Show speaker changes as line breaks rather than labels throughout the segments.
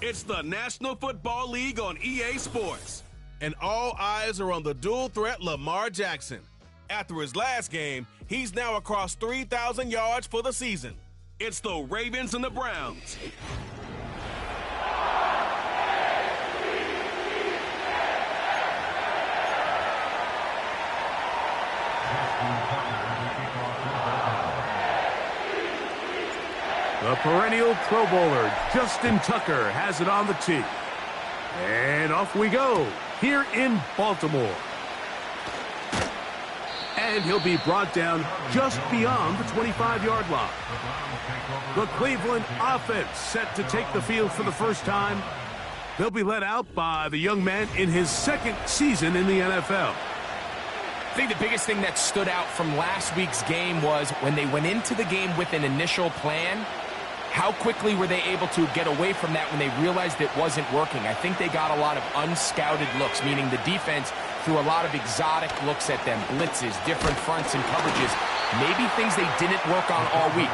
It's the National Football League on EA Sports. And all eyes are on the dual threat Lamar Jackson. After his last game, he's now across 3,000 yards for the season. It's the Ravens and the Browns.
The perennial Pro Bowler, Justin Tucker, has it on the tee. And off we go, here in Baltimore. And he'll be brought down just beyond the 25-yard line. The Cleveland offense set to take the field for the first time. They'll be led out by the young man in his second season in the NFL.
I think the biggest thing that stood out from last week's game was when they went into the game with an initial plan, how quickly were they able to get away from that when they realized it wasn't working? I think they got a lot of unscouted looks, meaning the defense threw a lot of exotic looks at them, blitzes, different fronts and coverages, maybe things they didn't work on all week.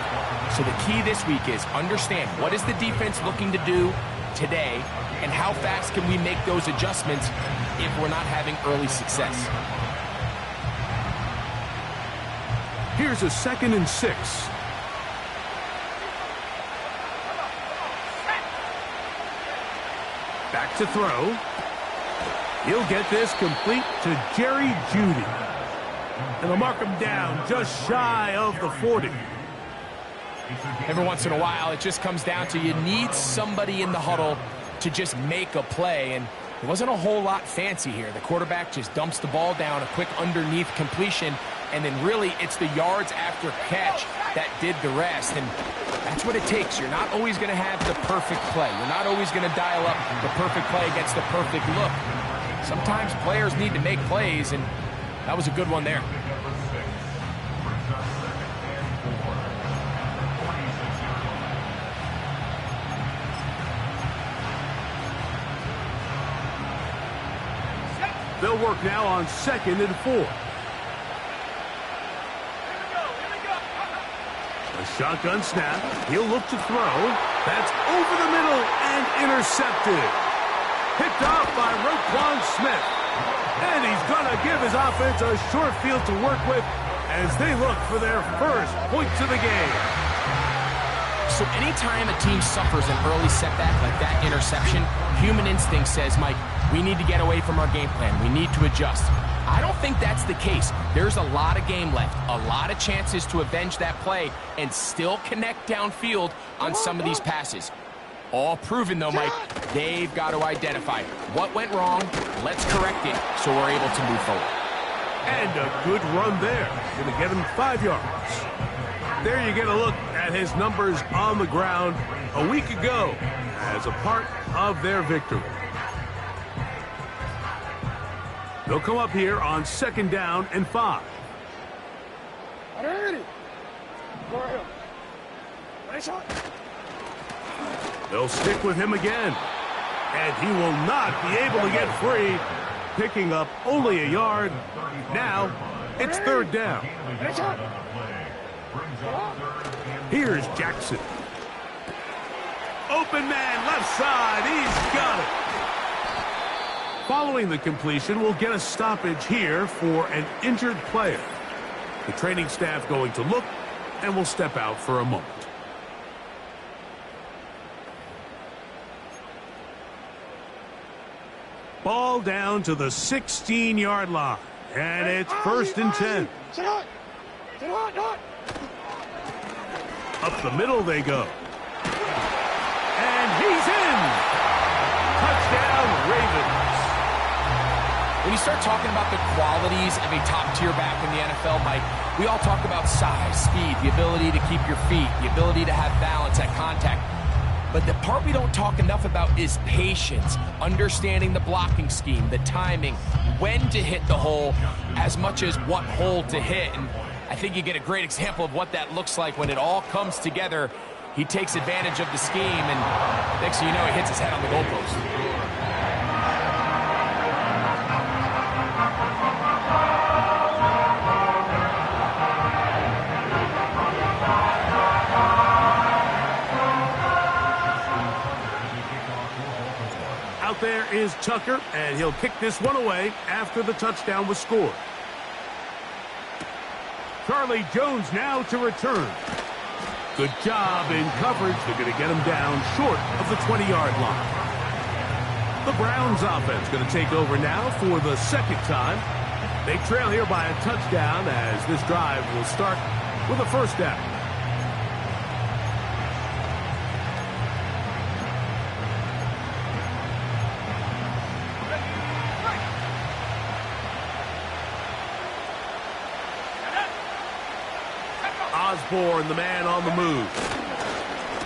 So the key this week is understand what is the defense looking to do today and how fast can we make those adjustments if we're not having early success.
Here's a 2nd and 6. Back to throw. He'll get this complete to Jerry Jeudy. And they'll mark him down just shy of the 40.
Every once in a while, it just comes down to you need somebody in the huddle to just make a play. And it wasn't a whole lot fancy here. The quarterback just dumps the ball down, a quick underneath completion, and then really it's the yards after catch that did the rest. And that's what it takes. You're not always going to have the perfect play. You're not always going to dial up the perfect play against the perfect look. Sometimes players need to make plays, and that was a good one there.
They'll work now on 2nd and 4. A shotgun snap. He'll look to throw. That's over the middle and intercepted. Picked off by Roquan Smith. And he's going to give his offense a short field to work with as they look for their first points of the game.
So anytime a team suffers an early setback like that interception, human instinct says, Mike, we need to get away from our game plan. We need to adjust. I don't think that's the case. There's a lot of game left, a lot of chances to avenge that play and still connect downfield on some of these passes. All proven, though, Mike, they've got to identify what went wrong, let's correct it so we're able to move forward.
And a good run there. Going to get him 5 yards. There you get a look at his numbers on the ground a week ago as a part of their victory. They'll come up here on 2nd down and 5. They'll stick with him again. And he will not be able to get free, picking up only a yard. Now, it's 3rd down. Here's Jackson. Open man, left side. He's got it. Following the completion, we'll get a stoppage here for an injured player. The training staff going to look and will step out for a moment. Ball down to the 16-yard line. And it's 1st and 10. Up the middle they go. And he's in. Touchdown, Ravens.
When you start talking about the qualities of a top-tier back in the NFL, Mike, we all talk about size, speed, the ability to keep your feet, the ability to have balance at contact. But the part we don't talk enough about is patience, understanding the blocking scheme, the timing, when to hit the hole, as much as what hole to hit. And I think you get a great example of what that looks like when it all comes together. He takes advantage of the scheme, and next thing you know, he hits his head on the goalpost.
is Tucker, and he'll kick this one away after the touchdown was scored. Charlie Jones now to return. Good job in coverage. They're going to get him down short of the 20-yard line. The Browns offense going to take over now for the second time. They trail here by a touchdown as this drive will start with a first down. Osborne, the man on the move.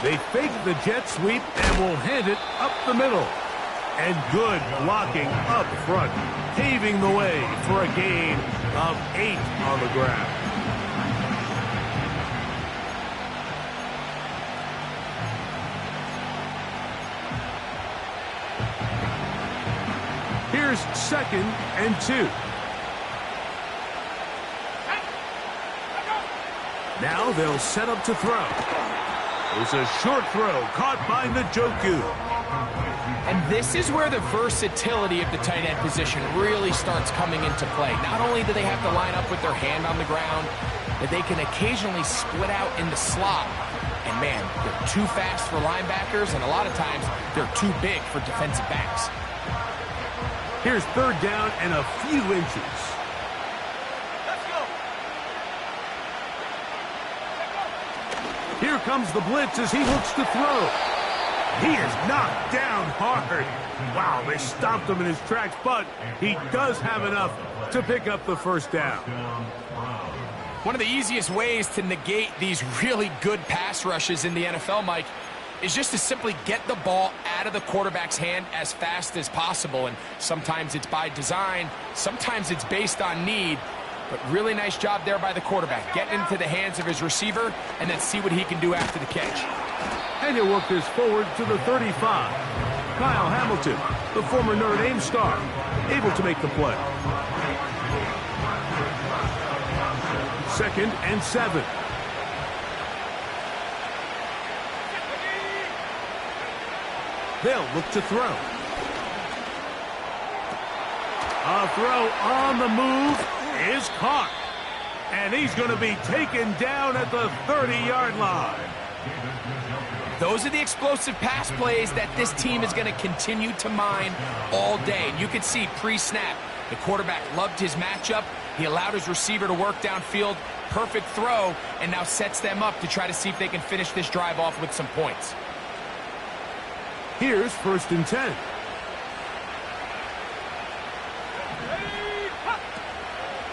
They fake the jet sweep and will hand it up the middle. And good blocking up front, paving the way for a gain of 8 on the ground. Here's 2nd and 2. Now they'll set up to throw. There's a short throw caught by Njoku.
And this is where the versatility of the tight end position really starts coming into play. Not only do they have to line up with their hand on the ground, but they can occasionally split out in the slot. And man, they're too fast for linebackers, and a lot of times they're too big for defensive backs.
Here's 3rd down and a few inches. Here comes the blitz as he looks to throw. He is knocked down hard. Wow, they stopped him in his tracks, but he does have enough to pick up the first down.
One of the easiest ways to negate these really good pass rushes in the NFL, Mike, is just to simply get the ball out of the quarterback's hand as fast as possible. And sometimes it's by design, sometimes it's based on need. But really nice job there by the quarterback. Get into the hands of his receiver and then see what he can do after the catch.
And he'll work this forward to the 35. Kyle Hamilton, the former Notre Dame star, able to make the play. 2nd and 7. They'll look to throw. A throw on the move is caught. And he's going to be taken down at the 30-yard line.
Those are the explosive pass plays that this team is going to continue to mine all day. And you can see pre-snap, the quarterback loved his matchup. He allowed his receiver to work downfield. Perfect throw, and now sets them up to try to see if they can finish this drive off with some points.
Here's 1st and 10.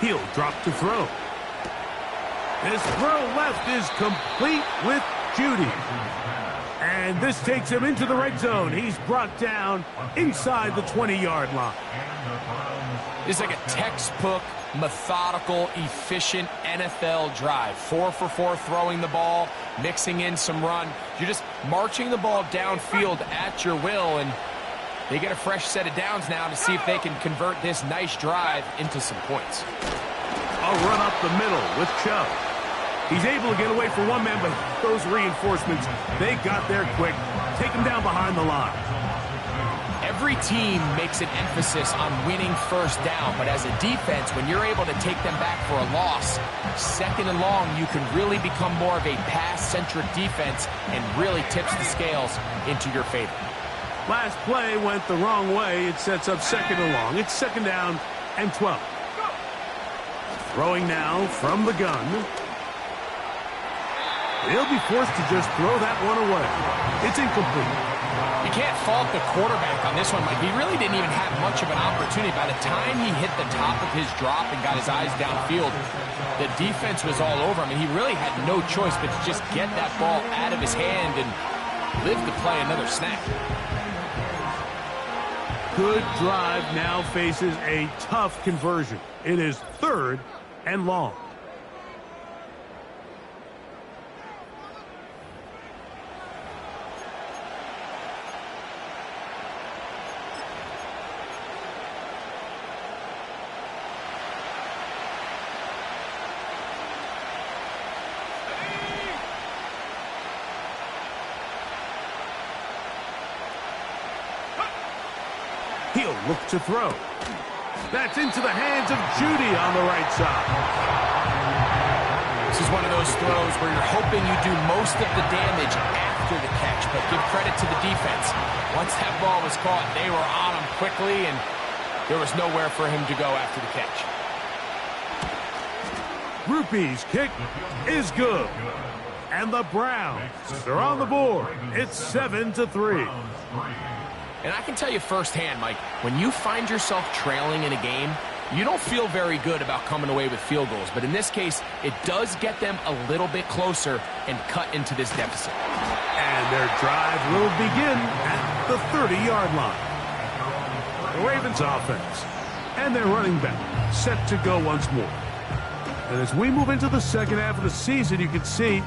He'll drop to throw. His throw left is complete with Judy. And this takes him into the red zone. He's brought down inside the 20-yard line.
It's like a textbook, methodical, efficient NFL drive. 4 for 4 throwing the ball, mixing in some run. You're just marching the ball downfield at your will, and they get a fresh set of downs now to see if they can convert this nice drive into some points.
A run up the middle with Chubb. He's able to get away from one man, but those reinforcements, they got there quick. Take him down behind the line.
Every team makes an emphasis on winning first down, but as a defense, when you're able to take them back for a loss, 2nd and long, you can really become more of a pass-centric defense and really tips the scales into your favor.
Last play went the wrong way. It sets up 2nd and long. It's 2nd down and 12. Throwing now from the gun. He'll be forced to just throw that one away. It's incomplete.
You can't fault the quarterback on this one, Mike. He really didn't even have much of an opportunity. By the time he hit the top of his drop and got his eyes downfield, the defense was all over him, and he really had no choice but to just get that ball out of his hand and live to play another snap.
Good drive now faces a tough conversion. It is 3rd and long. He'll look to throw. That's into the hands of Judy on the right side.
This is one of those throws where you're hoping you do most of the damage after the catch, but give credit to the defense. Once that ball was caught, they were on him quickly, and there was nowhere for him to go after the catch.
Grupe's kick is good. And the Browns are on the board. It's 7-3.
And I can tell you firsthand, Mike, when you find yourself trailing in a game, you don't feel very good about coming away with field goals. But in this case, it does get them a little bit closer and cut into this deficit.
And their drive will begin at the 30-yard line. The Ravens offense and their running back set to go once more. And as we move into the second half of the season, you can see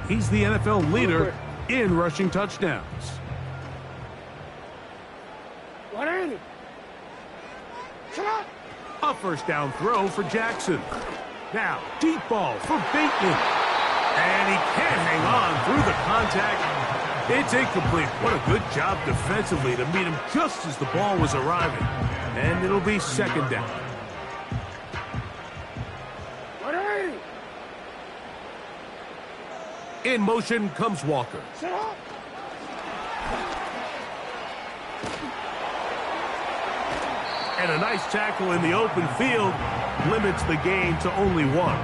he's the NFL leader in rushing touchdowns. A first down throw for Jackson. Now, deep ball for Bateman. And he can't hang on through the contact. It's incomplete. What a good job defensively to meet him just as the ball was arriving. And it'll be second down. In motion comes Walker. And a nice tackle in the open field limits the gain to only one.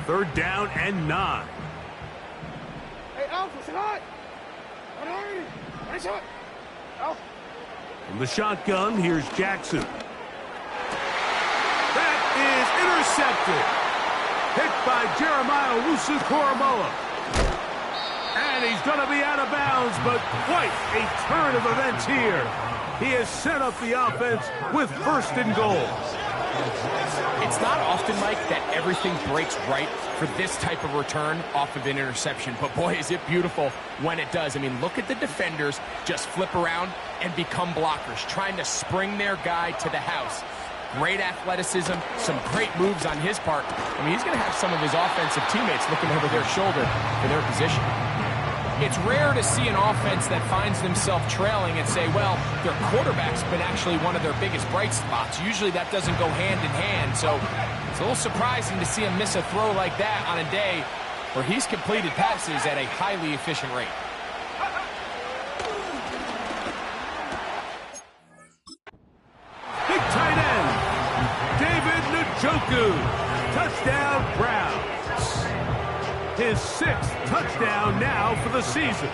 Third down and 9.
Hey, Alpha, sit hot.
From the shotgun, here's Jackson. That is intercepted. Hit by Jeremiah Owusu-Koramoah. And he's going to be out of bounds, but quite a turn of events here. He has set up the offense with first and goal.
It's not often, Mike, that everything breaks right for this type of return off of an interception. But, boy, is it beautiful when it does. I mean, look at the defenders just flip around and become blockers, trying to spring their guy to the house. Great athleticism, some great moves on his part. I mean, he's going to have some of his offensive teammates looking over their shoulder for their position. It's rare to see an offense that finds themselves trailing and say, well, their quarterback's been actually one of their biggest bright spots. Usually that doesn't go hand in hand, so it's a little surprising to see him miss a throw like that on a day where he's completed passes at a highly efficient rate.
Big tight end, David Njoku. Touchdown, Browns. His 6th touchdown now for the season.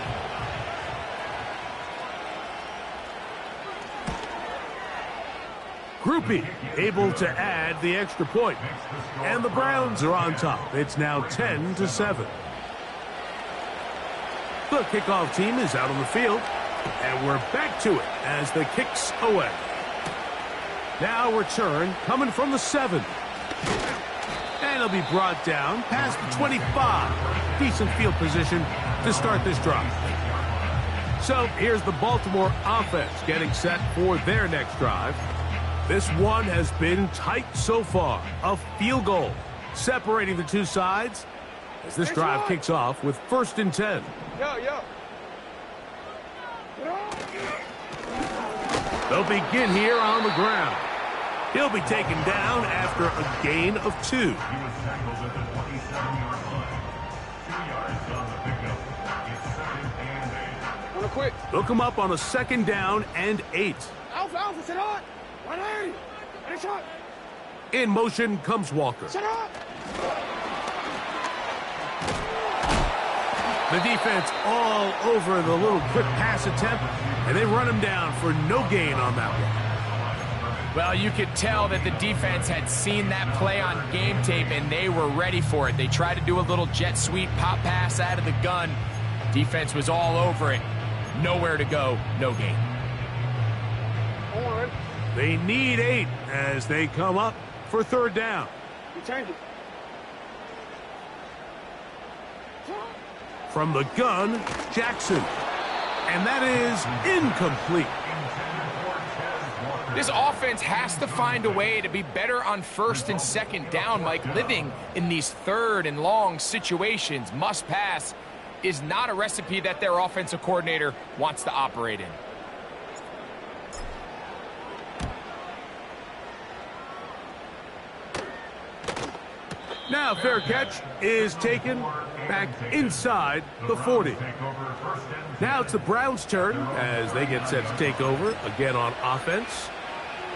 Grupe able to add the extra point. And the Browns are on top. It's now 10-7. The kickoff team is out on the field. And we're back to it as the kick's away. Now return coming from the 7. And he'll be brought down past the 25. Decent field position to start this drive. So here's the Baltimore offense getting set for their next drive. This one has been tight so far. A field goal separating the two sides as this drive kicks off with 1st and 10. They'll begin here on the ground. He'll be taken down after a gain of 2. They'll come up on a 2nd down and 8.
Alpha, sit hot. 180. Ready, shot.
In motion comes Walker.
Sit hot.
The defense all over the little quick pass attempt, and they run him down for no gain on that one.
Well, you could tell that the defense had seen that play on game tape, and they were ready for it. They tried to do a little jet sweep pop pass out of the gun. Defense was all over it. Nowhere to go, no gain.
They need 8 as they come up for 3rd down.
You change it.
From the gun, Jackson. And that is incomplete.
This offense has to find a way to be better on 1st and 2nd down, Mike. Living in these 3rd and long situations, must pass, is not a recipe that their offensive coordinator wants to operate in.
Now fair catch is taken back inside the 40. Now it's the Browns' turn as they get set to take over again on offense.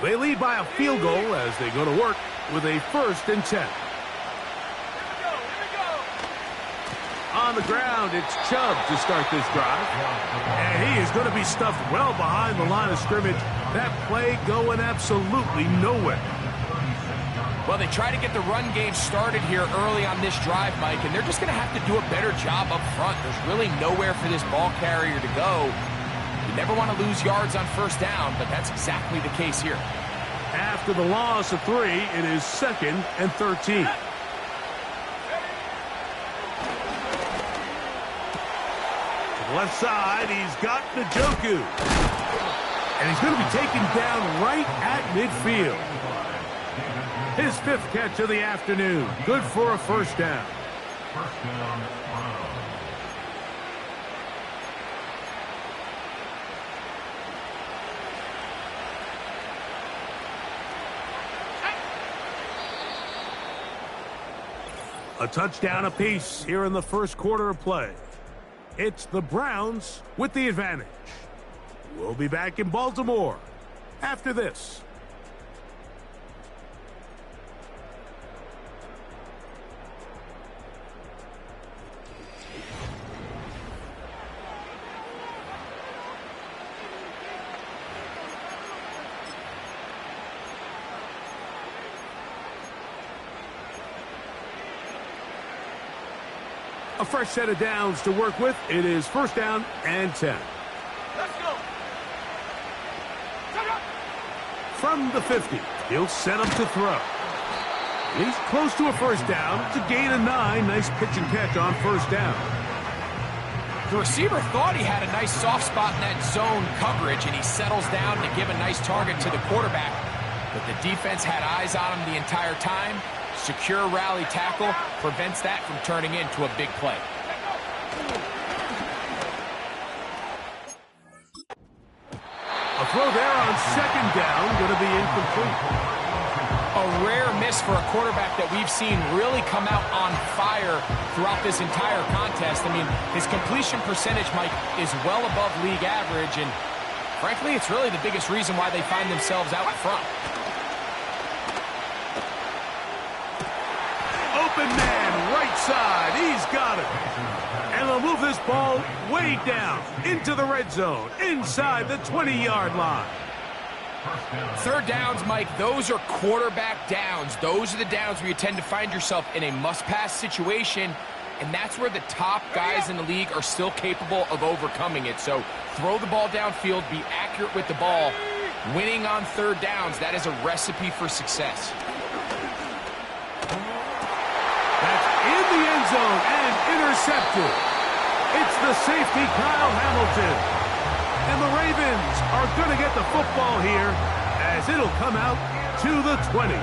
They lead by a field goal as they go to work with a 1st and 10. On the ground, it's Chubb to start this drive. And he is going to be stuffed well behind the line of scrimmage. That play going absolutely nowhere.
Well, they try to get the run game started here early on this drive, Mike, and they're just going to have to do a better job up front. There's really nowhere for this ball carrier to go. You never want to lose yards on 1st down, but that's exactly the case here.
After the loss of 3, it is 2nd and 13. To the left side, he's got Njoku. And he's going to be taken down right at midfield. His 5th catch of the afternoon. Good for a 1st down. A touchdown apiece here in the 1st quarter of play. It's the Browns with the advantage. We'll be back in Baltimore after this. A fresh set of downs to work with. It is 1st down and 10.
Let's go.
From the 50, he'll set him to throw. He's close to a 1st down. It's a gain of 9. Nice pitch and catch on 1st down.
The receiver thought he had a nice soft spot in that zone coverage, and he settles down to give a nice target to the quarterback. But the defense had eyes on him the entire time. Secure rally tackle prevents that from turning into a big play.
A throw there on 2nd down, going to be incomplete.
A rare miss for a quarterback that we've seen really come out on fire throughout this entire contest. I mean, his completion percentage, Mike, is well above league average, and frankly, it's really the biggest reason why they find themselves out front.
Open man, right side. He's got it. And they'll move this ball way down into the red zone, inside the 20-yard line.
3rd downs, Mike, those are quarterback downs. Those are the downs where you tend to find yourself in a must-pass situation, and that's where the top guys in the league are still capable of overcoming it. So throw the ball downfield, be accurate with the ball. Winning on 3rd downs, that is a recipe for success.
That's in the end zone and intercepted. It's the safety, Kyle Hamilton. And the Ravens are going to get the football here as it'll come out to the 20.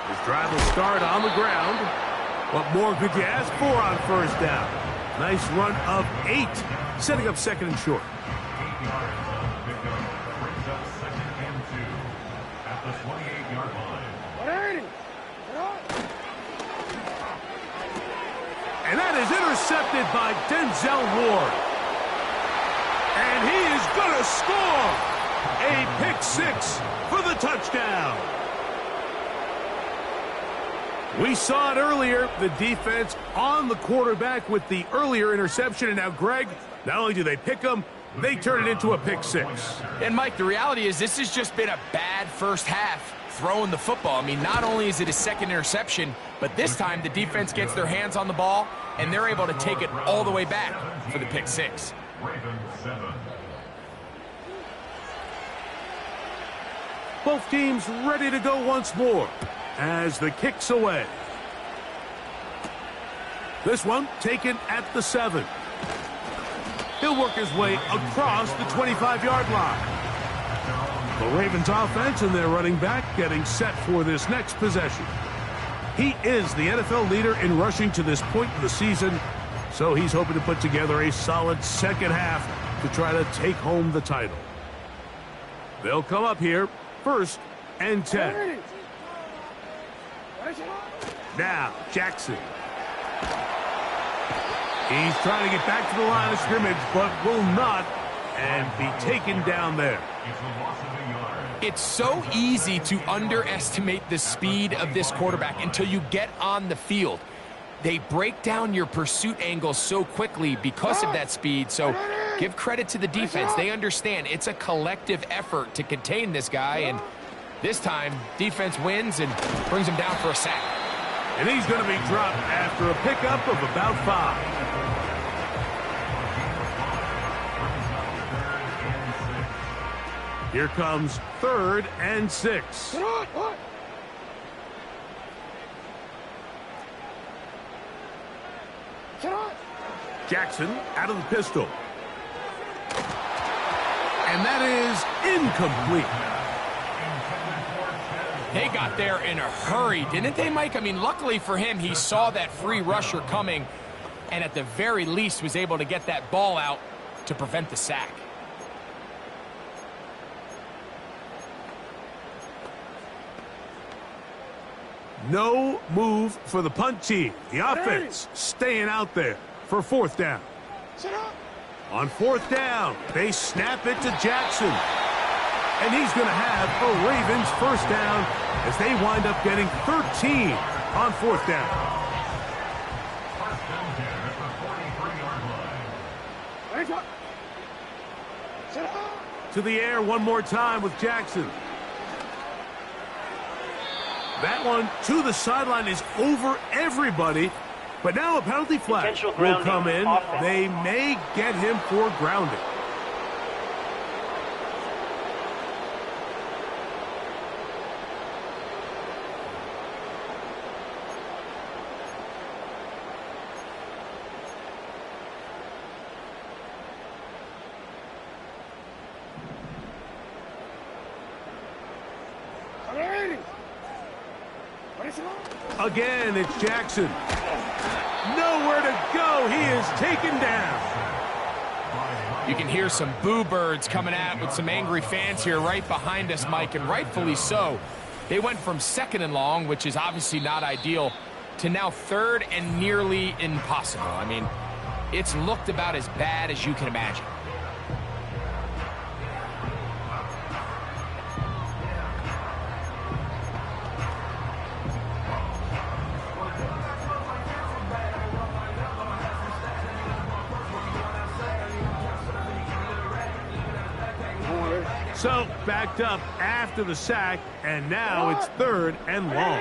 His drive will start on the ground. What more could you ask for on 1st down? Nice run of 8, setting up 2nd and short. And that is intercepted by Denzel Ward. And he is going to score a pick 6 for the touchdown. We saw it earlier, the defense on the quarterback with the earlier interception. And now, Greg, not only do they pick him, they turn it into a pick 6.
And, Mike, the reality is this has just been a bad 1st half throwing the football. I mean, not only is it a 2nd interception, but this time the defense gets their hands on the ball, and they're able to take it all the way back for the pick 6.
Both teams ready to go once more as the kick's away. This one taken at the 7. He'll He'll work his way across the 25-yard line. The Ravens offense and their running back getting set for this next possession. He is the NFL leader in rushing to this point in the season, so he's hoping to put together a solid second half to try to take home the title. They'll come up here, 1st and 10. Now, Jackson. He's trying to get back to the line of scrimmage, but will not, and be taken down there.
It's so easy to underestimate the speed of this quarterback until you get on the field. They break down your pursuit angle so quickly because of that speed, so give credit to the defense. They understand it's a collective effort to contain this guy, and this time, defense wins and brings him down for a sack.
And he's going to be dropped after a pickup of about 5. Here comes 3rd and 6. Jackson out of the pistol. And that is incomplete.
They got there in a hurry, didn't they, Mike? I mean, luckily for him, he saw that free rusher coming and at the very least was able to get that ball out to prevent the sack.
No move for the punt team. The offense staying out there for 4th down. On 4th down, they snap it to Jackson. And he's going to have a Ravens 1st down as they wind up getting 13 on 4th down. To the air one more time with Jackson. That one to the sideline is over everybody. But now a penalty flag will come in. They may get him for grounding. Again, it's Jackson. Nowhere to go. He is taken down.
You can hear some boo birds coming out with some angry fans here right behind us, Mike, and rightfully so. They went from 2nd and long, which is obviously not ideal, to now 3rd and nearly impossible. I mean, it's looked about as bad as you can imagine.
So, backed up after the sack, and now it's 3rd and long.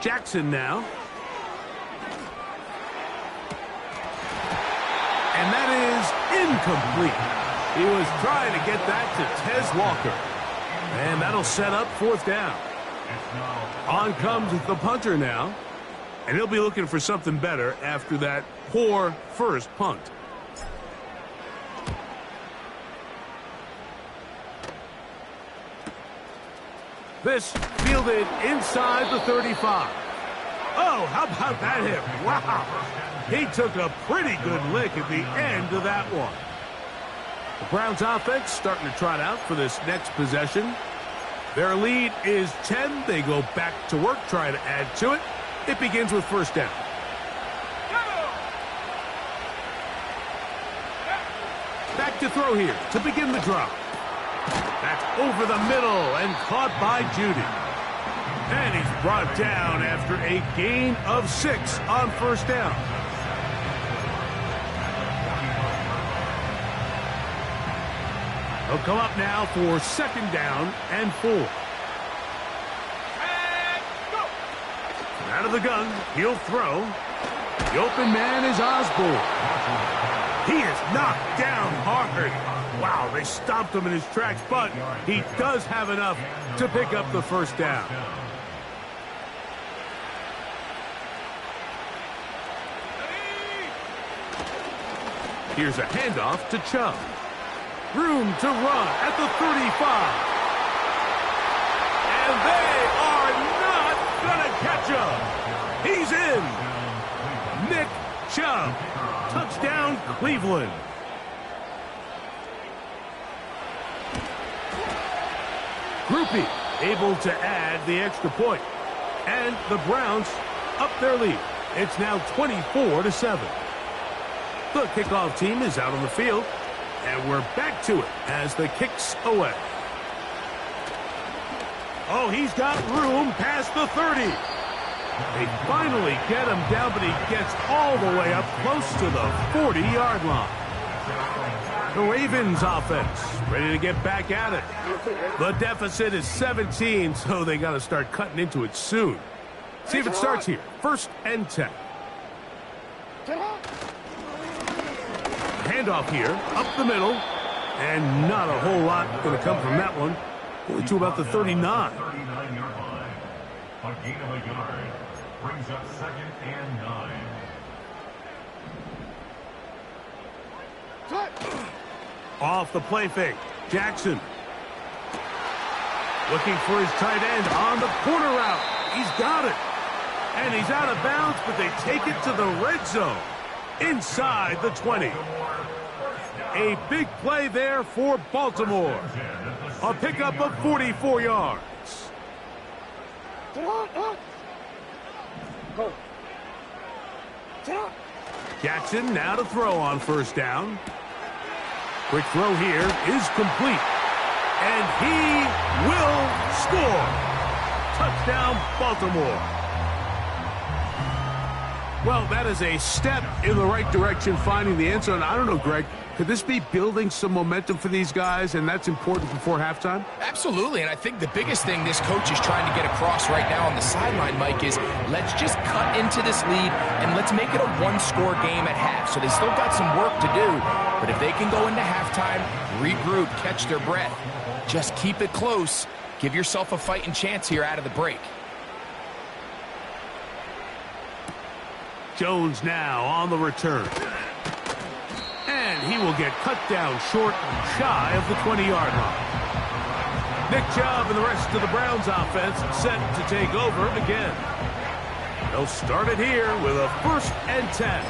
Jackson now. And that is incomplete. He was trying to get that to Tez Walker. And that'll set up 4th down. On comes the punter now. And he'll be looking for something better after that poor first punt. This fielded inside the 35. Oh, how about that hit? Wow. He took a pretty good lick at the end of that one. The Browns offense starting to trot out for this next possession. Their lead is 10. They go back to work, try to add to it. It begins with 1st down. Back to throw here to begin the drive. That's over the middle and caught by Judy. And he's brought down after a gain of 6 on 1st down. He'll come up now for 2nd down and 4. Out of the gun, he'll throw. The open man is Osborne. He is knocked down hard. Wow, they stopped him in his tracks, but he does have enough to pick up the 1st down. Here's a handoff to Chubb. Room to run at the 35. And they are not going to catch him. He's in. Nick Chubb. Touchdown, Cleveland. Groupie able to add the extra point. And the Browns up their lead. It's now 24-7. The kickoff team is out on the field. And we're back to it as the kick's away. Oh, he's got room past the 30. They finally get him down, but he gets all the way up close to the 40-yard line. The Ravens offense ready to get back at it. The deficit is 17, so they got to start cutting into it soon. See if it starts here. 1st and 10. Handoff here, up the middle, and not a whole lot going to come from that one. Only to about the 39.
39-yard line. A gain of a yard brings up 2nd and 9.
Off the play fake, Jackson. Looking for his tight end on the corner route. He's got it. And he's out of bounds, but they take it to the red zone. Inside the 20. A big play there for Baltimore. A pickup of 44 yards. Jackson now to throw on 1st down. Quick throw here is complete. And he will score. Touchdown, Baltimore. Well, that is a step in the right direction, finding the end zone. I don't know, Greg, could this be building some momentum for these guys, and that's important before halftime?
Absolutely, and I think the biggest thing this coach is trying to get across right now on the sideline, Mike, is let's just cut into this lead, and let's make it a one-score game at half. So they still got some work to do, but if they can go into halftime, regroup, catch their breath, just keep it close, give yourself a fighting chance here out of the break.
Jones now on the return. And he will get cut down short, shy of the 20-yard line. Nick Chubb and the rest of the Browns offense set to take over again. They'll start it here with a 1st and 10.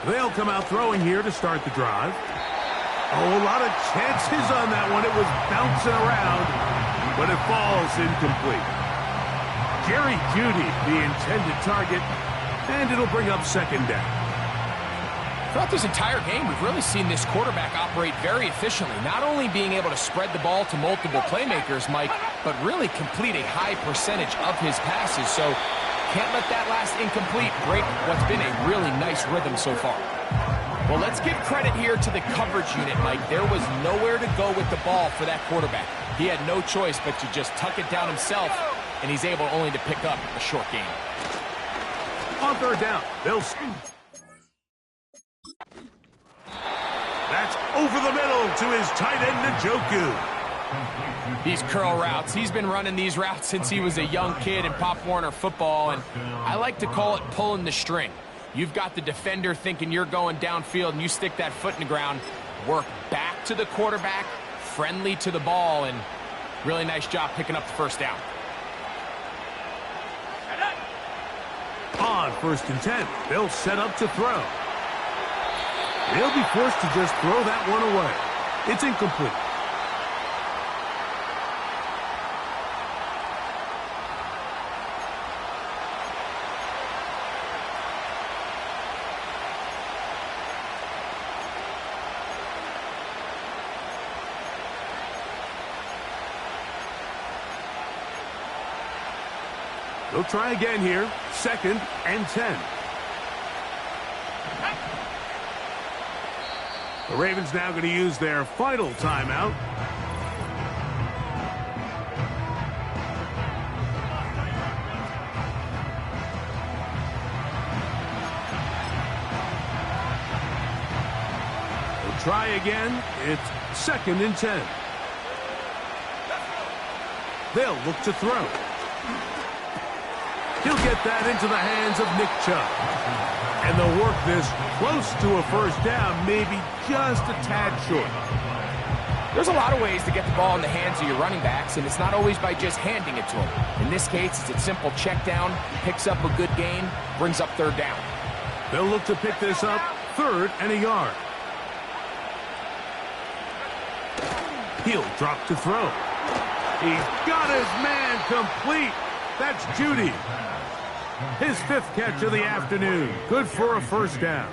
They'll come out throwing here to start the drive. Oh, a lot of chances on that one. It was bouncing around, but it falls incomplete. Jerry Jeudy, the intended target, and it'll bring up 2nd down.
Throughout this entire game, we've really seen this quarterback operate very efficiently, not only being able to spread the ball to multiple playmakers, Mike, but really complete a high percentage of his passes. So can't let that last incomplete break what's been a really nice rhythm so far. Well, let's give credit here to the coverage unit, Mike. There was nowhere to go with the ball for that quarterback. He had no choice but to just tuck it down himself, and he's able only to pick up a short gain.
On 3rd down, they'll... That's over the middle to his tight end, Njoku.
These curl routes, he's been running these routes since he was a young kid in Pop Warner football, and I like to call it pulling the string. You've got the defender thinking you're going downfield, and you stick that foot in the ground, work back to the quarterback, friendly to the ball, and really nice job picking up the 1st down.
On 1st and 10, they'll set up to throw. They'll be forced to just throw that one away. It's incomplete. They'll try again here. 2nd and 10. The Ravens now going to use their final timeout. They'll try again. It's 2nd and 10. They'll look to throw. He'll get that into the hands of Nick Chubb. And they'll work this close to a first down, maybe just a tad short.
There's a lot of ways to get the ball in the hands of your running backs, and it's not always by just handing it to them. In this case, it's a simple check down, picks up a good gain, brings up 3rd down.
They'll look to pick this up 3rd and a yard. He'll drop to throw. He's got his man complete. That's Judy. His 5th catch of the afternoon. Good for a first down.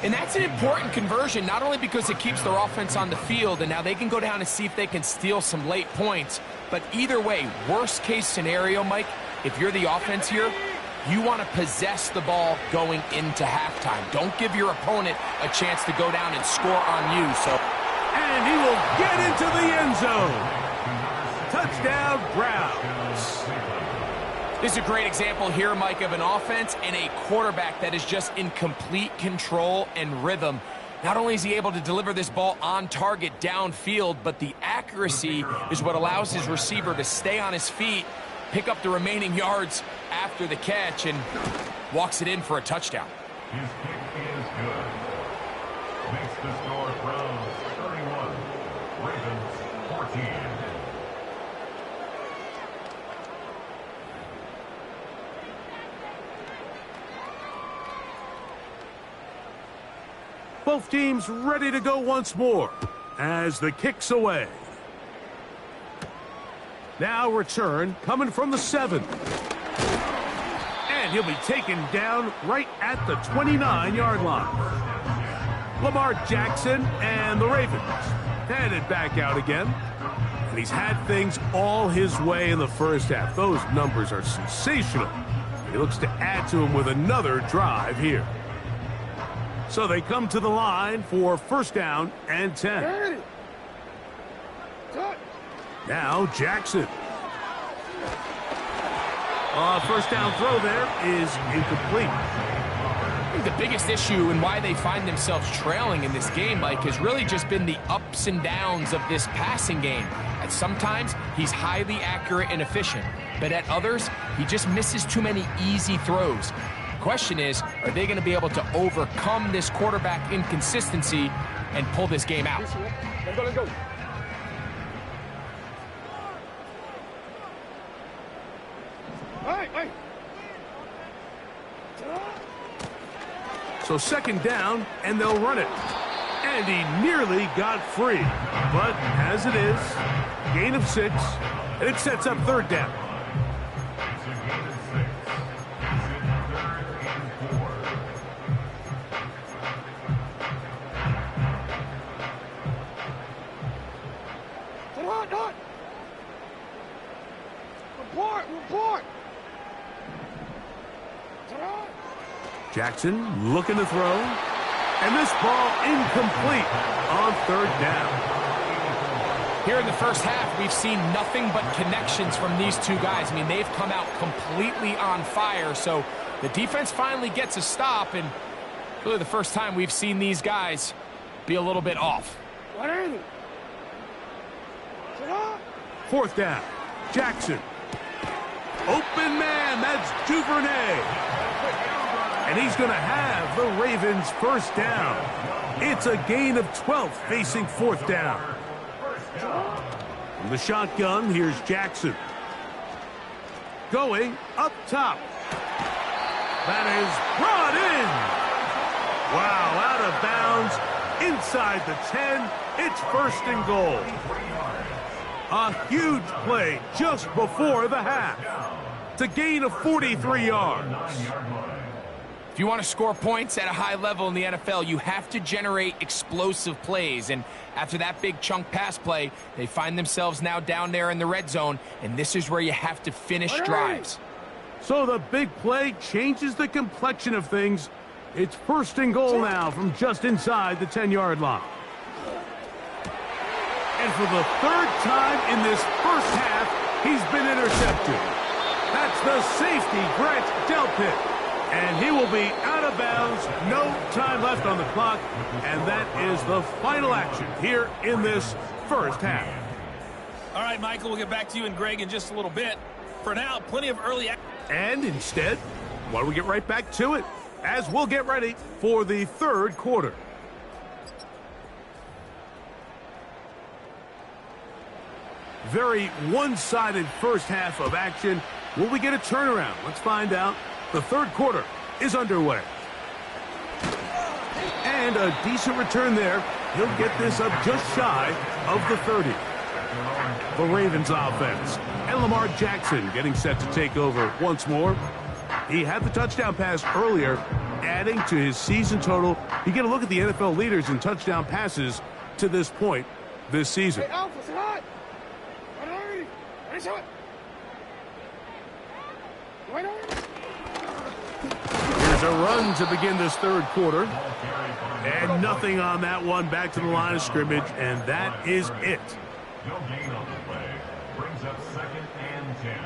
And that's an important conversion, not only because it keeps their offense on the field, and now they can go down and see if they can steal some late points. But either way, worst case scenario, Mike, if you're the offense here, you want to possess the ball going into halftime. Don't give your opponent a chance to go down and score on you.
And he will get into the end zone. Touchdown, Browns.
This is a great example here, Mike, of an offense and a quarterback that is just in complete control and rhythm. Not only is he able to deliver this ball on target downfield, but the accuracy is what allows his receiver to stay on his feet, pick up the remaining yards after the catch, and walks it in for a touchdown.
His kick is good. Makes the score Browns 31, Ravens 14.
Both teams ready to go once more as the kick's away. Now return coming from the 7. And he'll be taken down right at the 29-yard line. Lamar Jackson and the Ravens headed back out again. And he's had things all his way in the first half. Those numbers are sensational. He looks to add to them with another drive here. So they come to the line for first down and 10. Now Jackson. First down throw there is incomplete.
I think the biggest issue and why they find themselves trailing in this game, Mike, has really just been the ups and downs of this passing game. At sometimes, he's highly accurate and efficient, but at others, he just misses too many easy throws. Question is, are they going to be able to overcome this quarterback inconsistency and pull this game out?
Let's go. Hey.
So second down, and they'll run it. And he nearly got free. But as it is, gain of 6, and it sets up third down.
Report.
Jackson looking to throw. And this ball incomplete on third down.
Here in the first half, we've seen nothing but connections from these two guys. I mean, they've come out completely on fire. So the defense finally gets a stop, and really the first time we've seen these guys be a little bit off.
Fourth down. Jackson. Open man, that's Duvernay. And he's going to have the Ravens first down. It's a gain of 12 facing fourth down. From the shotgun, here's Jackson. Going up top. That is brought in. Wow, out of bounds. Inside the 10, it's first and goal. A huge play just before the half. It's a gain of 43 yards.
If you want to score points at a high level in the NFL, you have to generate explosive plays. And after that big chunk pass play, they find themselves now down there in the red zone, and this is where you have to finish drives.
So the big play changes the complexion of things. It's first and goal now from just inside the 10-yard line. And for the third time in this first half, he's been intercepted. That's the safety, Grant Delpit. And he will be out of bounds. No time left on the clock. And that is the final action here in this first half.
All right, Michael, we'll get back to you and Greg in just a little bit. For now, plenty of early action.
And instead, why don't we get right back to it as we'll get ready for the third quarter. Very one-sided first half of action. Will we get a turnaround? Let's find out. The third quarter is underway. And a decent return there. He'll get this up just shy of the 30. The Ravens offense. And Lamar Jackson getting set to take over once more. He had the touchdown pass earlier, adding to his season total. You get a look at the NFL leaders in touchdown passes to this point this season. Here's a run to begin this third quarter. And nothing on that one. Back to the line of scrimmage, and that is it.
No gain on the play. Brings up 2nd and 10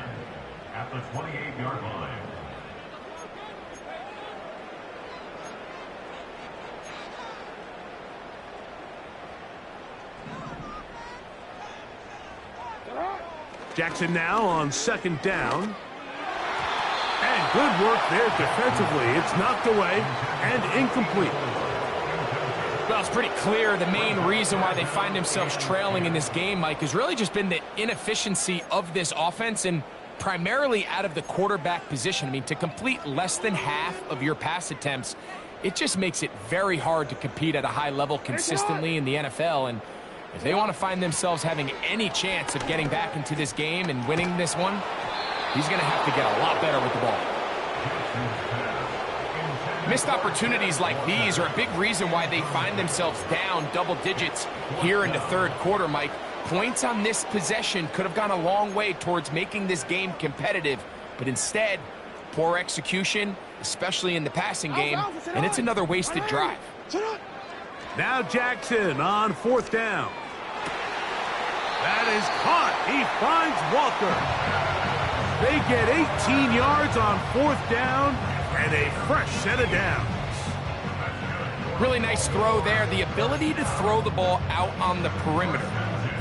at the 28-yard line.
Jackson now on 2nd down. And good work there defensively. It's knocked away and incomplete.
Well, it's pretty clear the main reason why they find themselves trailing in this game, Mike, has really just been the inefficiency of this offense and primarily out of the quarterback position. I mean, to complete less than half of your pass attempts, it just makes it very hard to compete at a high level consistently in the NFL. And if they want to find themselves having any chance of getting back into this game and winning this one, he's going to have to get a lot better with the ball. Missed opportunities like these are a big reason why they find themselves down double digits here in the third quarter, Mike. Points on this possession could have gone a long way towards making this game competitive, but instead, poor execution, especially in the passing game, and it's another wasted drive.
Now Jackson on 4th down. That is caught. He finds Walker. They get 18 yards on 4th down and a fresh set of downs.
Really nice throw there. The ability to throw the ball out on the perimeter.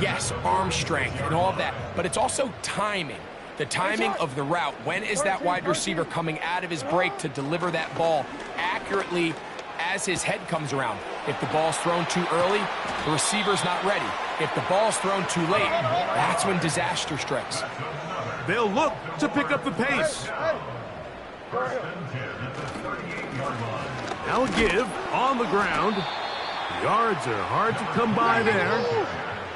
Yes, arm strength and all of that, but it's also timing. The timing of the route. When is that wide receiver coming out of his break to deliver that ball accurately as his head comes around? If the ball's thrown too early, the receiver's not ready. If the ball's thrown too late, that's when disaster strikes.
They'll look to pick up the pace. Now a give on the ground. Yards are hard to come by there.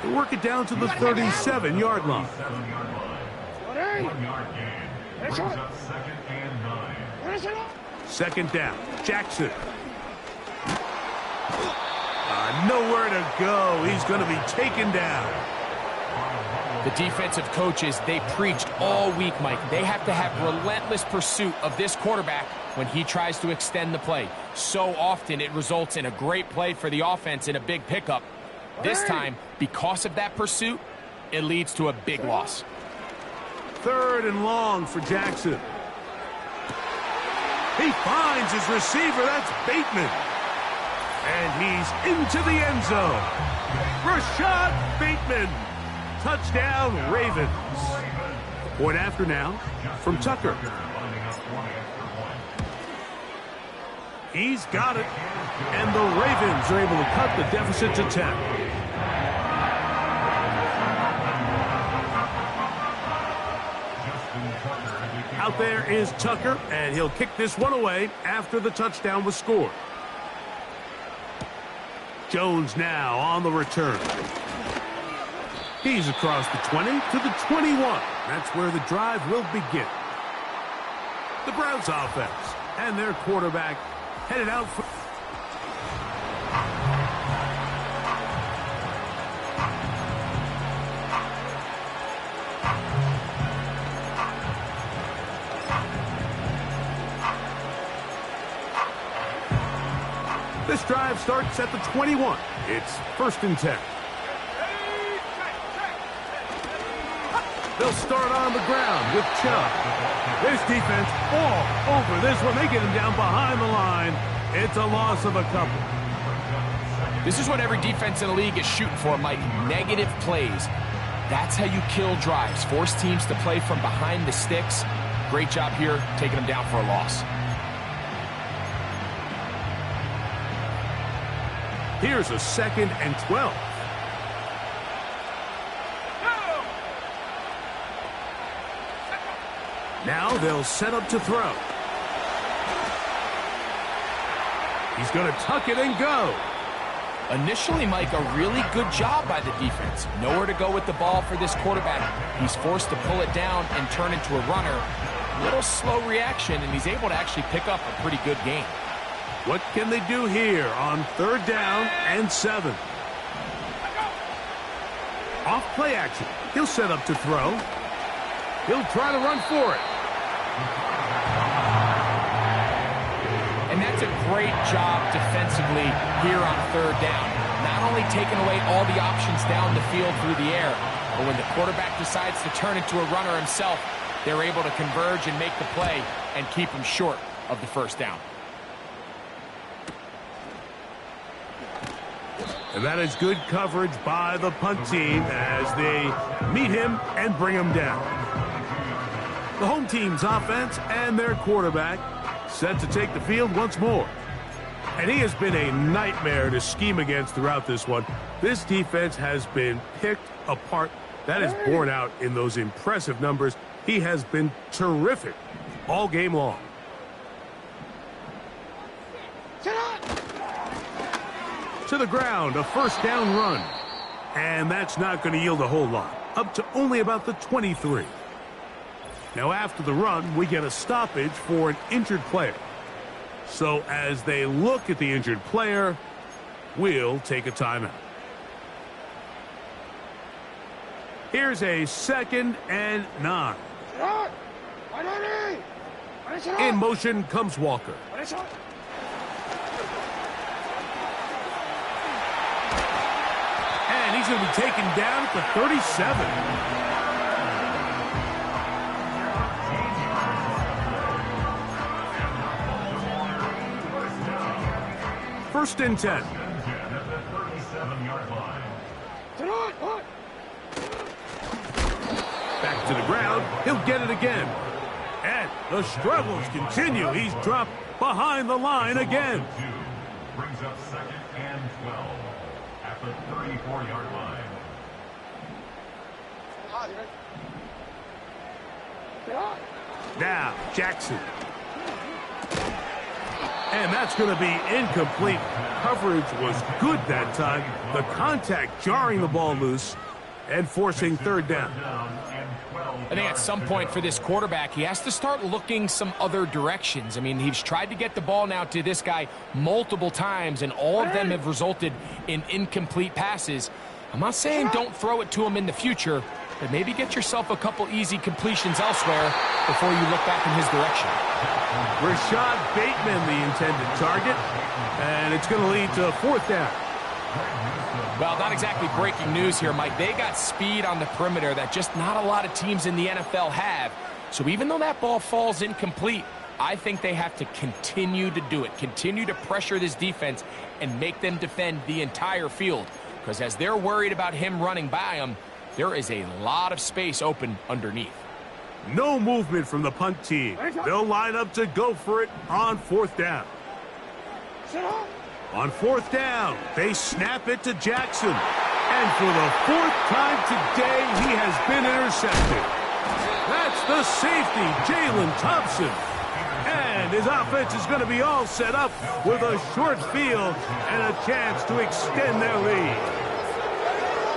They work it down to the 37-yard line.
1 yard gain. Brings up 2nd and 9.
2nd down. Jackson. Nowhere to go. He's going to be taken down.
The defensive coaches, they preached all week, Mike. They have to have relentless pursuit of this quarterback when he tries to extend the play. So often it results in a great play for the offense and a big pickup. This time, because of that pursuit, it leads to a big loss.
3rd and long for Jackson. He finds his receiver. That's Bateman. And he's into the end zone. Rashad Bateman. Touchdown, Ravens. Point after now from Tucker. He's got it. And the Ravens are able to cut the deficit to 10. Out there is Tucker, and he'll kick this one away after the touchdown was scored. Jones now on the return. He's across the 20 to the 21. That's where the drive will begin. The Browns offense and their quarterback headed out for... This drive starts at the 21. It's 1st and 10. They'll start on the ground with Chubb. This defense all over this one. They get him down behind the line. It's a loss of a couple.
This is what every defense in the league is shooting for, Mike. Negative plays. That's how you kill drives. Force teams to play from behind the sticks. Great job here, taking them down for a loss.
Here's a 2nd and 12. Now they'll set up to throw. He's going to tuck it and go.
Initially, Mike, a really good job by the defense. Nowhere to go with the ball for this quarterback. He's forced to pull it down and turn into a runner. A little slow reaction, and he's able to actually pick up a pretty good game.
What can they do here on 3rd down and 7? Off play action. He'll set up to throw. He'll try to run for it.
And that's a great job defensively here on 3rd down. Not only taking away all the options down the field through the air, but when the quarterback decides to turn into a runner himself, they're able to converge and make the play and keep him short of the 1st down.
And that is good coverage by the punt team as they meet him and bring him down. The home team's offense and their quarterback set to take the field once more. And he has been a nightmare to scheme against throughout this one. This defense has been picked apart. That is borne out in those impressive numbers. He has been terrific all game long. To the ground, a 1st down run. And that's not going to yield a whole lot. Up to only about the 23. Now after the run, we get a stoppage for an injured player. So as they look at the injured player, we'll take a timeout. Here's a 2nd and 9. In motion comes Walker. And he's going to be taken down at the 37. First and 10. Back to the ground. He'll get it again. And the struggles continue. He's dropped behind the line again.
Brings up 2nd and 12 at the 34-yard line.
Now, Jackson. And that's going to be incomplete. Coverage was good that time. The contact jarring the ball loose and forcing 3rd down.
I think at some point for this quarterback, he has to start looking some other directions. I mean, he's tried to get the ball now to this guy multiple times, and all of them have resulted in incomplete passes. I'm not saying don't throw it to him in the future, but maybe get yourself a couple easy completions elsewhere before you look back in his direction.
Rashad Bateman, the intended target, and it's going to lead to 4th down.
Well, not exactly breaking news here, Mike. They got speed on the perimeter that just not a lot of teams in the NFL have. So even though that ball falls incomplete, I think they have to continue to do it, continue to pressure this defense and make them defend the entire field. Because as they're worried about him running by them, there is a lot of space open underneath.
No movement from the punt team. They'll line up to go for it on 4th down. On 4th down, they snap it to Jackson. And for the 4th time today, he has been intercepted. That's the safety, Jalen Thompson. And his offense is going to be all set up with a short field and a chance to extend their lead.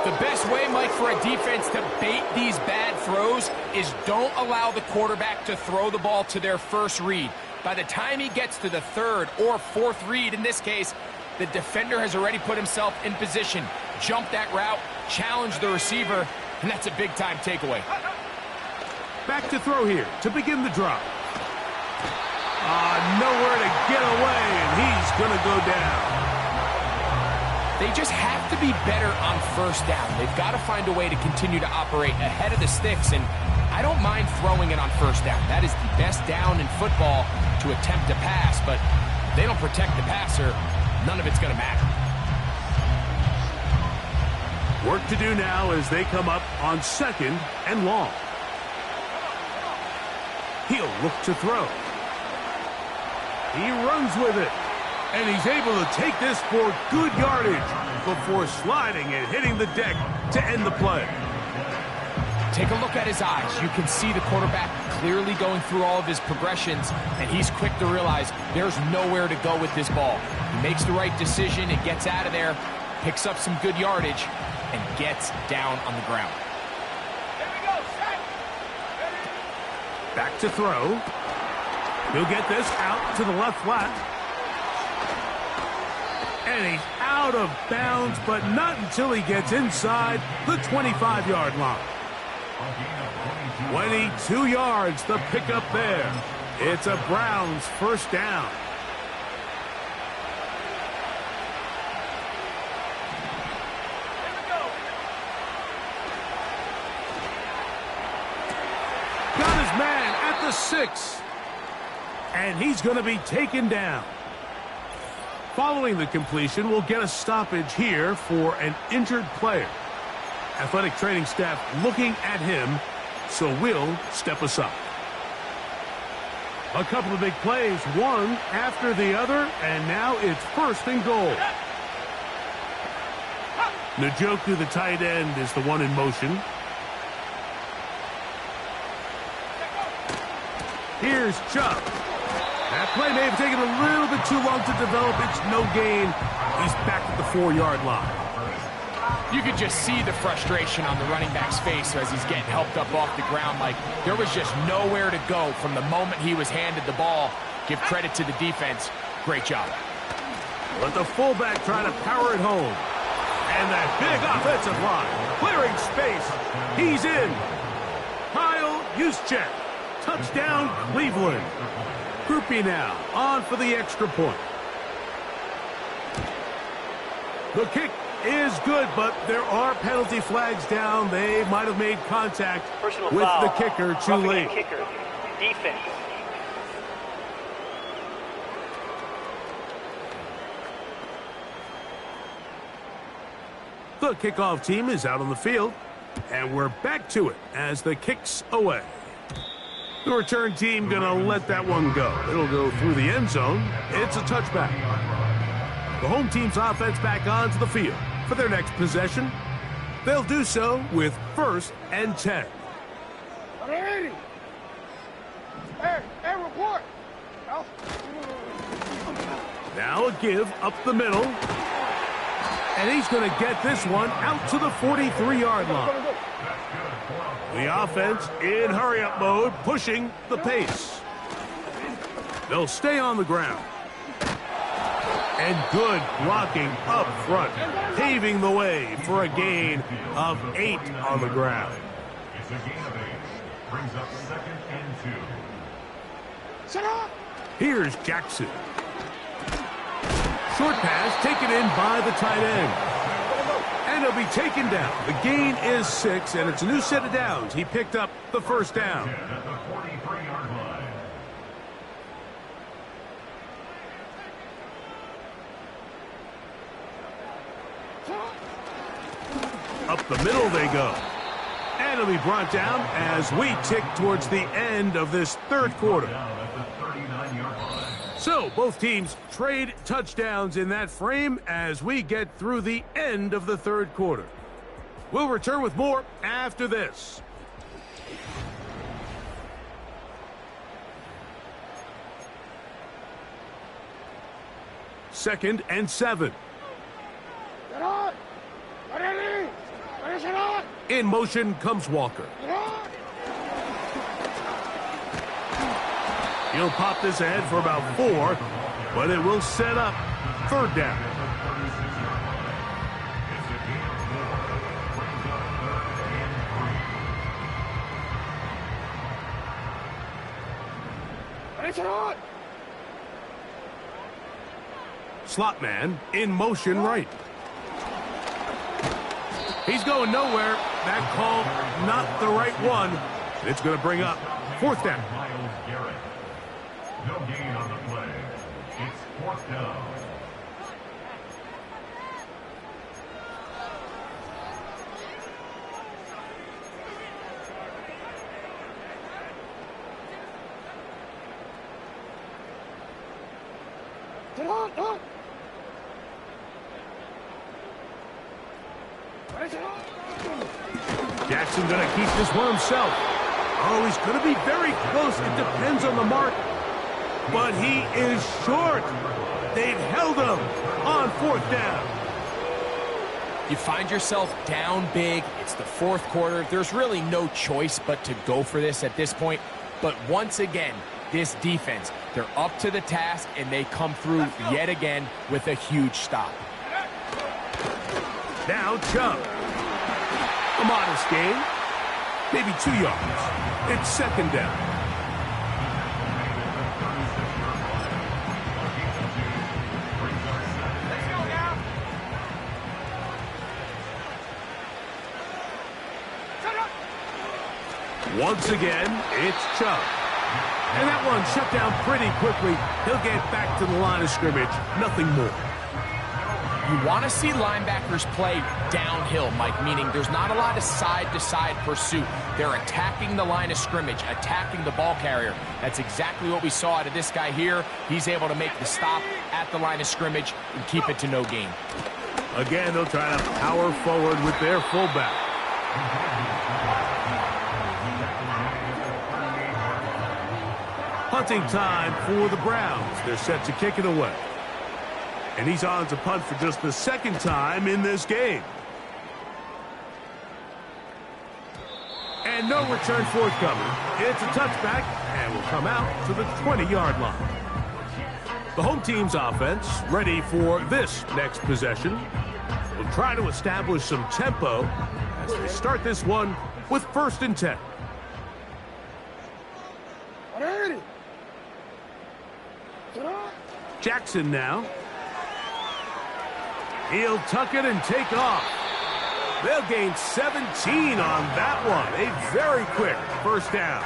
The best way, Mike, for a defense to bait these bad throws is don't allow the quarterback to throw the ball to their first read. By the time he gets to the 3rd or 4th read, in this case, the defender has already put himself in position, jumped that route, challenged the receiver, and that's a big-time takeaway.
Back to throw here to begin the drop. Nowhere to get away, and he's going to go down.
They just have to be better on first down. They've got to find a way to continue to operate ahead of the sticks, and I don't mind throwing it on first down. That is the best down in football to attempt to pass, but if they don't protect the passer, none of it's going to matter.
Work to do now as they come up on 2nd and long. He'll look to throw. He runs with it. And he's able to take this for good yardage before sliding and hitting the deck to end the play.
Take a look at his eyes. You can see the quarterback clearly going through all of his progressions, and he's quick to realize there's nowhere to go with this ball. He makes the right decision and gets out of there, picks up some good yardage, and gets down on the ground.
Back to throw. He'll get this out to the left flat. And he's out of bounds, but not until he gets inside the 25-yard line. 22 yards, the pickup there. It's a Browns first down. Got his man at the 6. And he's going to be taken down. Following the completion, we'll get a stoppage here for an injured player. Athletic training staff looking at him, so we'll step aside. A couple of big plays, one after the other, and now it's 1st and goal. Njoku, the tight end, is the one in motion. Here's Chubb. That play may have taken a little bit too long to develop. It's no gain. He's back at the 4-yard line.
You could just see the frustration on the running back's face as he's getting helped up off the ground. Like there was just nowhere to go from the moment he was handed the ball. Give credit to the defense. Great job.
Let the fullback try to power it home. And that big offensive line. Clearing space. He's in. Kyle Juszczyk. Touchdown, Cleveland. Groupie now on for the extra point. The kick is good, but there are penalty flags down. They might have made contact with the kicker too late.
Kicker. Defense.
The kickoff team is out on the field, and we're back to it as the kick's away. The return team going to let that one go. It'll go through the end zone. It's a touchback. The home team's offense back onto the field for their next possession. They'll do so with 1st and 10.
Hey, report.
Now a give up the middle. And he's going to get this one out to the 43-yard line. The offense in hurry-up mode, pushing the pace. They'll stay on the ground. And good blocking up front, paving the way for a gain of 8 on the ground.
It's a gain of 8. Brings up 2nd and 2.
Set up.
Here's Jackson. Short pass taken in by the tight end. And he'll be taken down. The gain is 6, and it's a new set of downs. He picked up the first down.
At the 43-yard line.
Up the middle they go. And it'll be brought down as we tick towards the end of this 3rd quarter.
Down at the 39-yard line.
So both teams trade touchdowns in that frame as we get through the end of the 3rd quarter. We'll return with more after this. Second and 7.
Get on.
In motion comes Walker. He'll pop this ahead for about 4, but it will set up 3rd down. Slot man in motion right. He's going nowhere. That call, not the right one. And it's going to bring up 4th down.
Myles Garrett. No gain on the play. It's 4th down.
Jackson going to keep this one himself. Oh, he's going to be very close. It depends on the mark. But he is short. They've held him on 4th down.
You find yourself down big. It's the 4th quarter. There's really no choice but to go for this at this point. But once again, this defense, they're up to the task, and they come through yet again with a huge stop.
Now Chubb. A modest gain. Maybe 2 yards. It's 2nd down. Once again, it's Chubb. And that one shut down pretty quickly. He'll get back to the line of scrimmage. Nothing more.
You want to see linebackers play downhill, Mike, meaning there's not a lot of side-to-side pursuit. They're attacking the line of scrimmage, attacking the ball carrier. That's exactly what we saw out of this guy here. He's able to make the stop at the line of scrimmage and keep it to no gain.
Again, they'll try to power forward with their fullback. Punting time for the Browns. They're set to kick it away. And he's on to punt for just the 2nd time in this game. And no return forthcoming. It's a touchback and will come out to the 20-yard line. The home team's offense ready for this next possession. Will try to establish some tempo as they start this one with 1st and 10. Jackson now. He'll tuck it and take off. They'll gain 17 on that one. A very quick 1st down.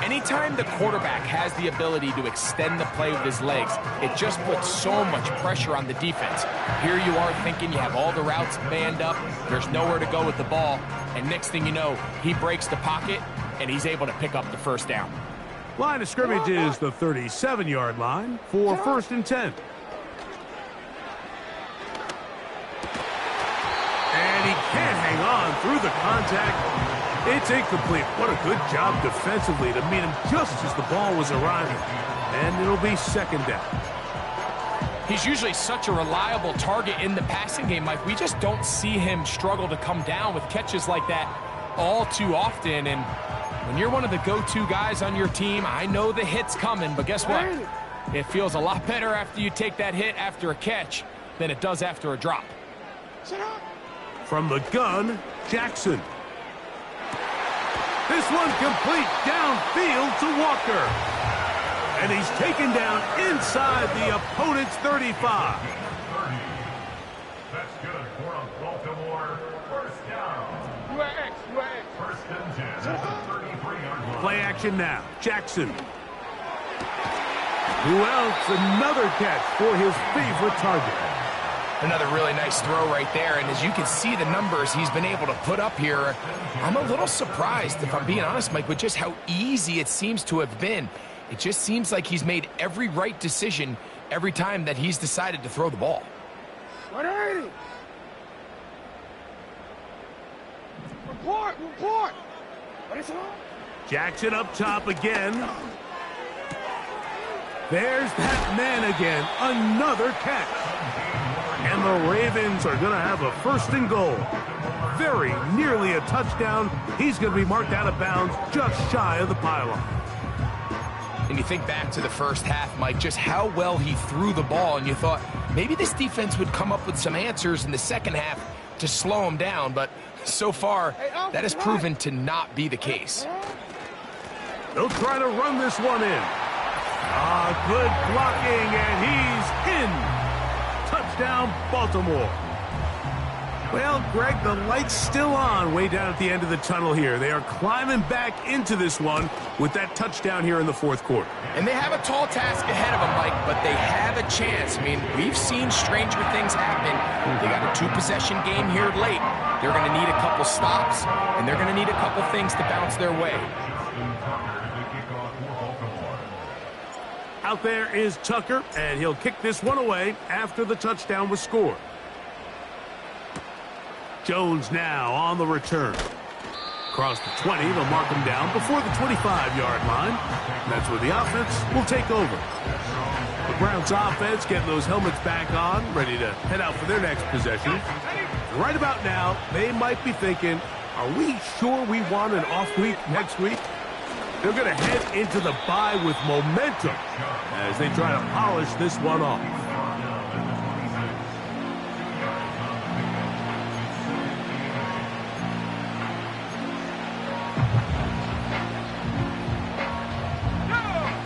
Anytime the quarterback has the ability to extend the play with his legs, it just puts so much pressure on the defense. Here you are thinking you have all the routes manned up, there's nowhere to go with the ball, and next thing you know, he breaks the pocket, and he's able to pick up the 1st down.
Line of scrimmage is the 37-yard line for 1st and 10. And he can't hang on through the contact. It's incomplete. What a good job defensively to meet him just as the ball was arriving. And it'll be 2nd down.
He's usually such a reliable target in the passing game, Mike. We just don't see him struggle to come down with catches like that all too often. And when you're one of the go-to guys on your team, I know the hit's coming, but guess what? It feels a lot better after you take that hit after a catch than it does after a drop.
From the gun, Jackson. This one complete downfield to Walker. And he's taken down inside the opponent's 35.
That's good for a Baltimore 1st down. 1st and 10 at the 33-yard line.
Play action now. Jackson. Who else? Another catch for his favorite target.
Another really nice throw right there, and as you can see the numbers he's been able to put up here, I'm a little surprised, if I'm being honest, Mike, with just how easy it seems to have been. It just seems like he's made every right decision every time that he's decided to throw the ball.
180. Report. What is it on?
Jackson up top again. There's that man again. Another catch. And the Ravens are going to have a 1st and goal. Very nearly a touchdown. He's going to be marked out of bounds just shy of the pylon.
And you think back to the first half, Mike, just how well he threw the ball, and you thought maybe this defense would come up with some answers in the second half to slow him down, but so far, that has proven to not be the case.
They'll try to run this one in. Good blocking, and he's in. Touchdown, Baltimore. Well, Greg, the light's still on way down at the end of the tunnel here. They are climbing back into this one with that touchdown here in the fourth quarter.
And they have a tall task ahead of them, Mike, but they have a chance. I mean, we've seen stranger things happen. They got a two-possession game here late. They're going to need a couple stops, and they're going to need a couple things to bounce their way.
Out there is Tucker, and he'll kick this one away after the touchdown was scored. Jones now on the return. Across the 20, they'll mark him down before the 25-yard line. And that's where the offense will take over. The Browns offense getting those helmets back on, ready to head out for their next possession. And right about now, they might be thinking, are we sure we want an off week next week? They're going to head into the bye with momentum as they try to polish this one off.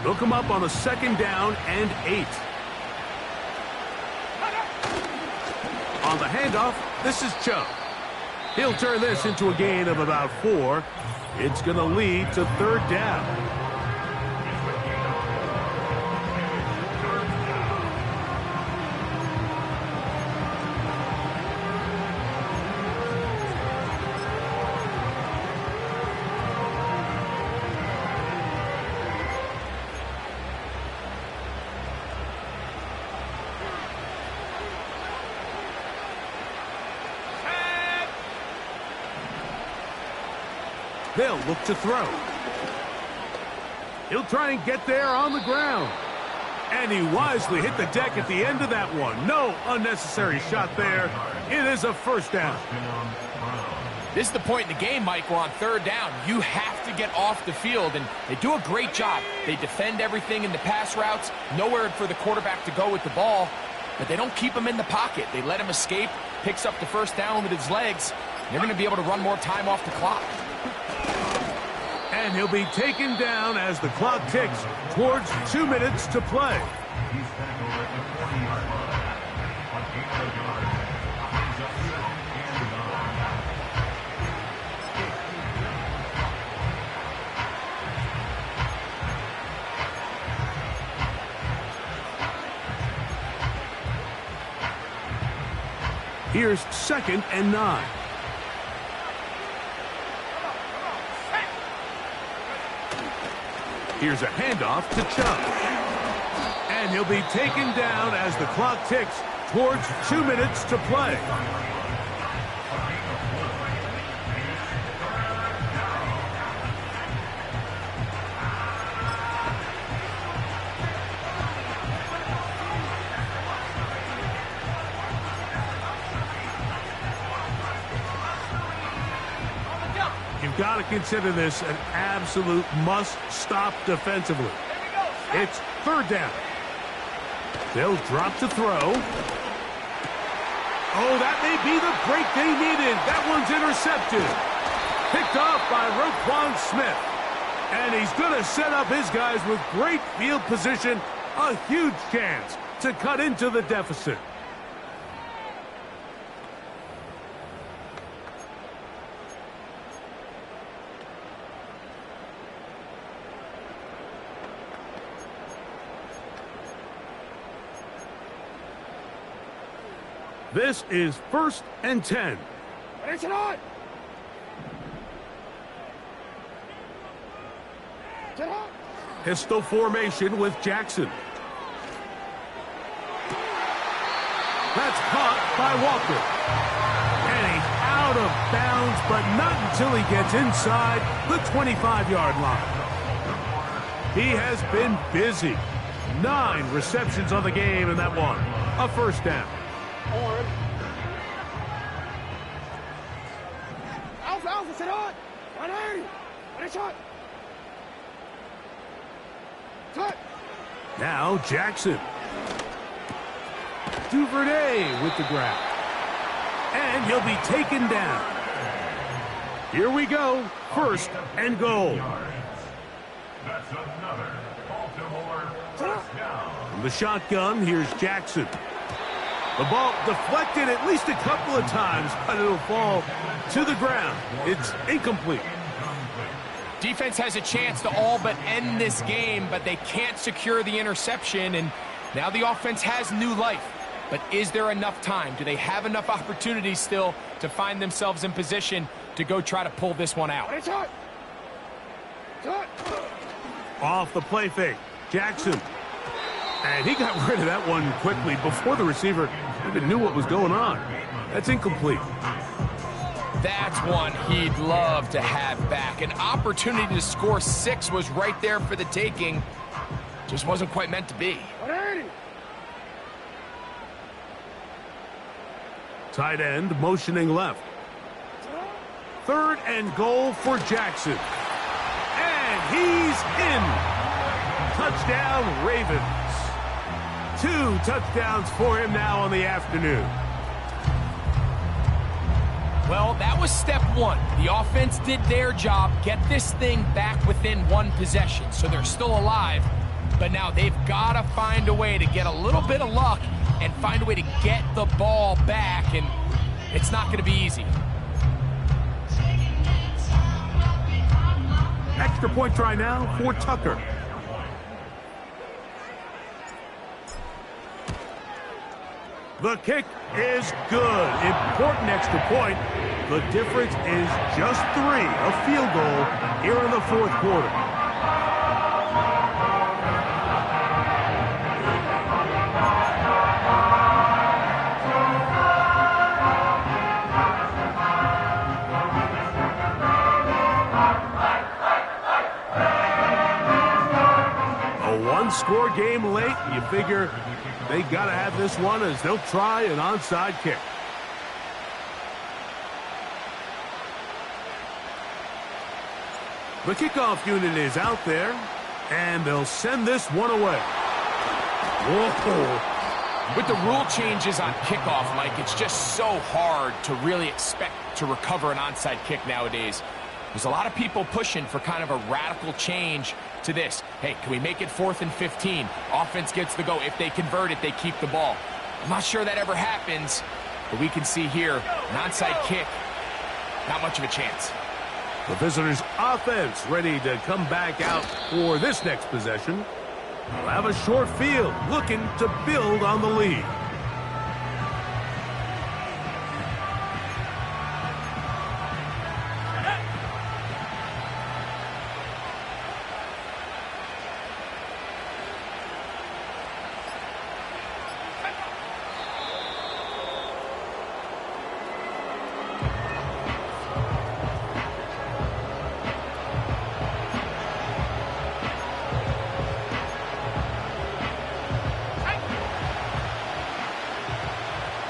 They'll come up on a 2nd down and 8. On the handoff, this is Chubb. He'll turn this into a gain of about 4. It's going to lead to 3rd down. They'll look to throw. He'll try and get there on the ground. And he wisely hit the deck at the end of that one. No unnecessary shot there. It is a 1st down.
This is the point in the game, Mike, where on 3rd down, you have to get off the field, and they do a great job. They defend everything in the pass routes, nowhere for the quarterback to go with the ball, but they don't keep him in the pocket. They let him escape, picks up the 1st down with his legs. They're going to be able to run more time off the clock.
And he'll be taken down as the clock ticks towards 2 minutes to play. Here's 2nd and 9. Here's a handoff to Chubb. And he'll be taken down as the clock ticks towards 2 minutes to play. Got to consider this an absolute must-stop defensively. It's 3rd down. They'll drop to throw. Oh, that may be the break they needed. That one's intercepted. Picked off by Roquan Smith. And he's going to set up his guys with great field position. A huge chance to cut into the deficit. This is 1st and 10. Pistol formation with Jackson. That's caught by Walker. And he's out of bounds, but not until he gets inside the 25-yard line. He has been busy. 9 receptions on the game in that one. A 1st down.
Alpha, sit on! 180! Ready, shot! Cut!
Now Jackson. Duvernay with the grab. And he'll be taken down. Here we go. 1st and goal.
That's another Baltimore 1st down.
From the shotgun, here's Jackson. The ball deflected at least a couple of times, but it'll fall to the ground. It's incomplete.
Defense has a chance to all but end this game, but they can't secure the interception, and now the offense has new life. But is there enough time? Do they have enough opportunities still to find themselves in position to go try to pull this one out?
Off the play fake, Jackson. And he got rid of that one quickly before the receiver even knew what was going on. That's incomplete.
That's one he'd love to have back. An opportunity to score 6 was right there for the taking. Just wasn't quite meant to be.
Tight end motioning left. 3rd and goal for Jackson. And he's in. Touchdown, Ravens. 2 touchdowns for him now on the afternoon.
Well, that was step 1. The offense did their job, get this thing back within 1 possession, so they're still alive. But now they've got to find a way to get a little bit of luck and find a way to get the ball back, and it's not going to be easy.
Extra point try now for Tucker. The kick is good. Important extra point. The difference is just 3, a field goal here in the 4th quarter. A 1-score game late, you figure they got to have this one as they'll try an onside kick. The kickoff unit is out there, and they'll send this one away. Whoa.
With the rule changes on kickoff, Mike, it's just so hard to really expect to recover an onside kick nowadays. There's a lot of people pushing for kind of a radical change to this. Hey, can we make it 4th and 15? Offense gets the go. If they convert it, they keep the ball. I'm not sure that ever happens, but we can see here, an onside kick, not much of a chance.
The visitors' offense ready to come back out for this next possession. They'll have a short field, looking to build on the lead.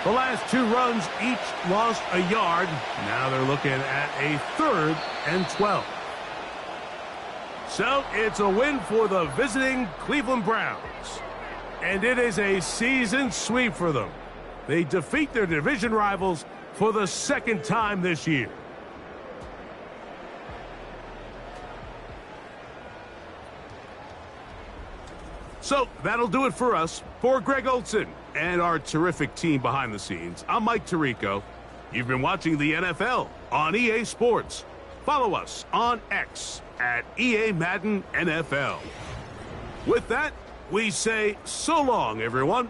The last 2 runs each lost a yard. Now they're looking at a 3rd and 12. So it's a win for the visiting Cleveland Browns. And it is a season sweep for them. They defeat their division rivals for the 2nd time this year. So that'll do it for us. For Greg Olsen and our terrific team behind the scenes, I'm Mike Tirico. You've been watching the NFL on EA Sports. Follow us on X at EA Madden NFL. With that, we say so long, everyone.